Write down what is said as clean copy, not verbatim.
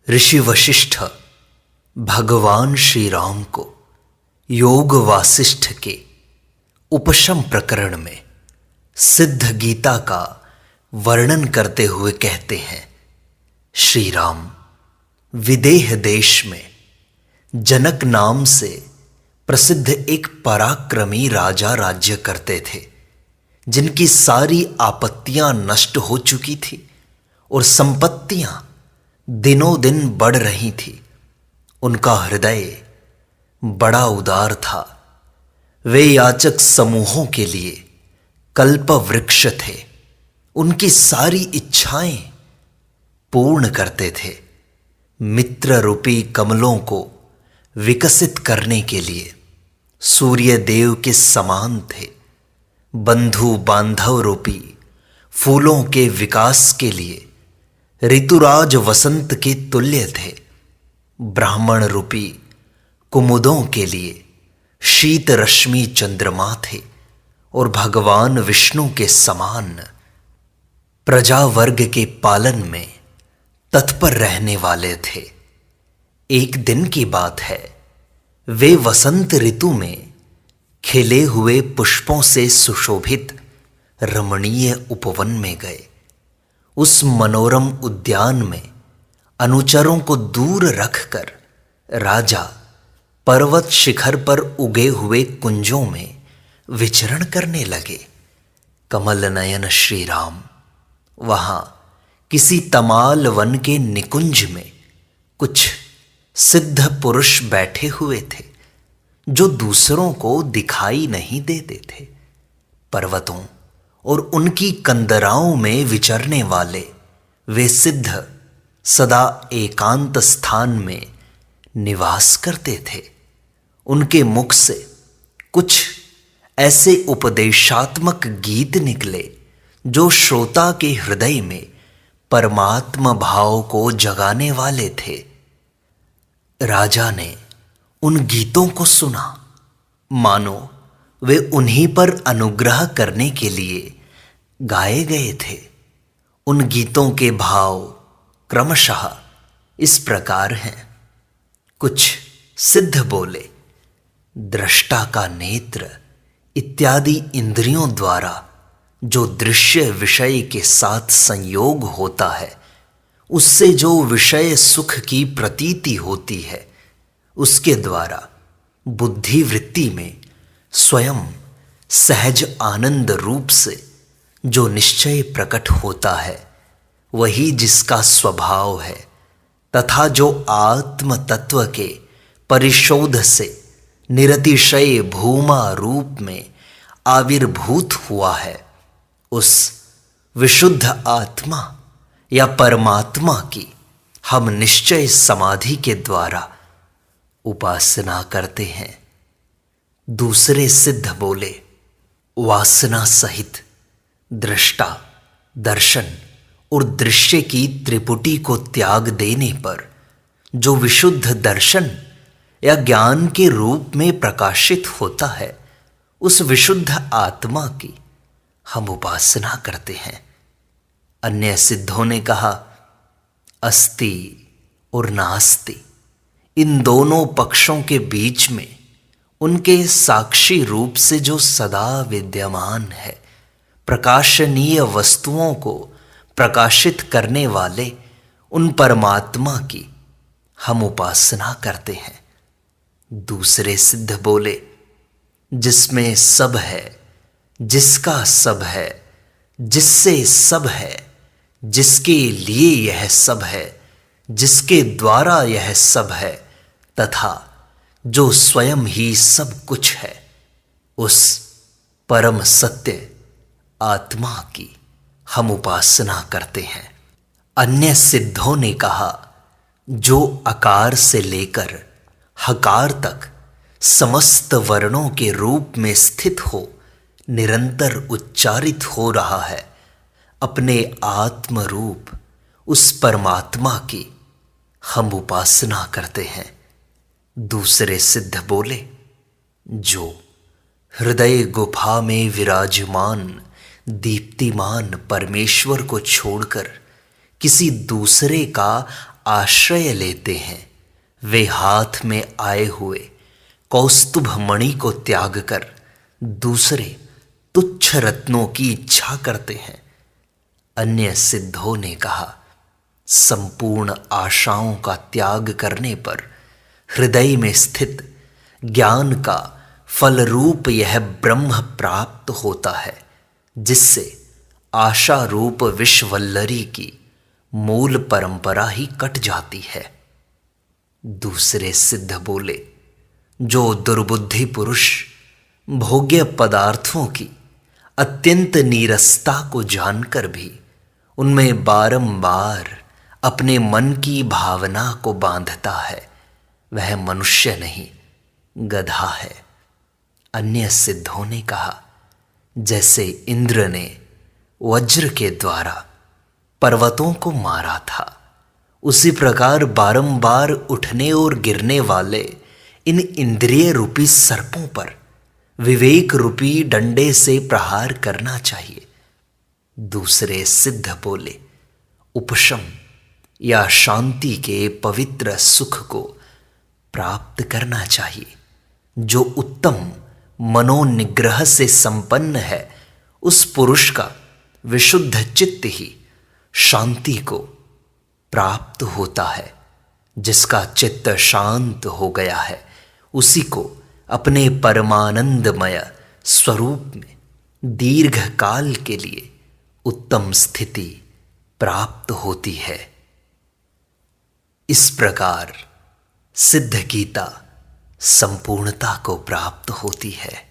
ऋषि वशिष्ठ भगवान श्री राम को योग वासिष्ठ के उपशम प्रकरण में सिद्ध गीता का वर्णन करते हुए कहते हैं, श्री राम विदेह देश में जनक नाम से प्रसिद्ध एक पराक्रमी राजा राज्य करते थे, जिनकी सारी आपत्तियां नष्ट हो चुकी थी और संपत्तियां दिनों दिन बढ़ रही थी। उनका हृदय बड़ा उदार था। वे याचक समूहों के लिए कल्प वृक्ष थे। उनकी सारी इच्छाएं पूर्ण करते थे। मित्र रूपी कमलों को विकसित करने के लिए सूर्य देव के समान थे। बंधु बांधव रूपी फूलों के विकास के लिए ऋतुराज वसंत के तुल्य थे। ब्राह्मण रूपी कुमुदों के लिए शीत रश्मि चंद्रमा थे और भगवान विष्णु के समान प्रजा वर्ग के पालन में तत्पर रहने वाले थे। एक दिन की बात है, वे वसंत ऋतु में खिले हुए पुष्पों से सुशोभित रमणीय उपवन में गए। उस मनोरम उद्यान में अनुचरों को दूर रखकर राजा पर्वत शिखर पर उगे हुए कुंजों में विचरण करने लगे। कमल नयन श्री राम वहां किसी तमाल वन के निकुंज में कुछ सिद्ध पुरुष बैठे हुए थे, जो दूसरों को दिखाई नहीं देते थे। पर्वतों और उनकी कंदराओं में विचरने वाले वे सिद्ध सदा एकांत स्थान में निवास करते थे। उनके मुख से कुछ ऐसे उपदेशात्मक गीत निकले जो श्रोता के हृदय में परमात्मा भाव को जगाने वाले थे। राजा ने उन गीतों को सुना, मानो वे उन्हीं पर अनुग्रह करने के लिए गाए गए थे। उन गीतों के भाव क्रमशः इस प्रकार हैं। कुछ सिद्ध बोले, दृष्टा का नेत्र इत्यादि इंद्रियों द्वारा जो दृश्य विषय के साथ संयोग होता है, उससे जो विषय सुख की प्रतीति होती है, उसके द्वारा बुद्धि वृत्ति में स्वयं सहज आनंद रूप से जो निश्चय प्रकट होता है, वही जिसका स्वभाव है, तथा जो आत्म तत्व के परिशोध से निरतिशय भूमा रूप में आविर्भूत हुआ है, उस विशुद्ध आत्मा या परमात्मा की हम निश्चय समाधि के द्वारा उपासना करते हैं। दूसरे सिद्ध बोले, वासना सहित दृष्टा, दर्शन और दृश्य की त्रिपुटी को त्याग देने पर जो विशुद्ध दर्शन या ज्ञान के रूप में प्रकाशित होता है, उस विशुद्ध आत्मा की हम उपासना करते हैं। अन्य सिद्धों ने कहा, अस्ति और नास्ति इन दोनों पक्षों के बीच में उनके साक्षी रूप से जो सदा विद्यमान है, प्रकाशनीय वस्तुओं को प्रकाशित करने वाले उन परमात्मा की हम उपासना करते हैं। दूसरे सिद्ध बोले, जिसमें सब है, जिसका सब है, जिससे सब है, जिसके लिए यह सब है, जिसके द्वारा यह सब है, तथा जो स्वयं ही सब कुछ है, उस परम सत्य आत्मा की हम उपासना करते हैं। अन्य सिद्धों ने कहा, जो आकार से लेकर हकार तक समस्त वर्णों के रूप में स्थित हो, निरंतर उच्चारित हो रहा है, अपने आत्म रूप उस परमात्मा की हम उपासना करते हैं। दूसरे सिद्ध बोले, जो हृदय गुफा में विराजमान दीप्तिमान परमेश्वर को छोड़कर किसी दूसरे का आश्रय लेते हैं वे हाथ में आए हुए कौस्तुभ मणि को त्याग कर दूसरे तुच्छ रत्नों की इच्छा करते हैं। अन्य सिद्धों ने कहा, संपूर्ण आशाओं का त्याग करने पर हृदय में स्थित ज्ञान का फल रूप यह ब्रह्म प्राप्त होता है, जिससे आशा रूप विश्वल्लरी की मूल परंपरा ही कट जाती है। दूसरे सिद्ध बोले, जो दुर्बुद्धि पुरुष भोग्य पदार्थों की अत्यंत नीरसता को जानकर भी उनमें बारंबार अपने मन की भावना को बांधता है, वह मनुष्य नहीं गधा है। अन्य सिद्धों ने कहा, जैसे इंद्र ने वज्र के द्वारा पर्वतों को मारा था, उसी प्रकार बारंबार उठने और गिरने वाले इन इंद्रिय रूपी सर्पों पर विवेक रूपी डंडे से प्रहार करना चाहिए। दूसरे सिद्ध बोले, उपशम या शांति के पवित्र सुख को प्राप्त करना चाहिए। जो उत्तम मनोनिग्रह से संपन्न है, उस पुरुष का विशुद्ध चित्त ही शांति को प्राप्त होता है। जिसका चित्त शांत हो गया है, उसी को अपने परमानंदमय स्वरूप में दीर्घ काल के लिए उत्तम स्थिति प्राप्त होती है। इस प्रकार सिद्ध गीता संपूर्णता को प्राप्त होती है।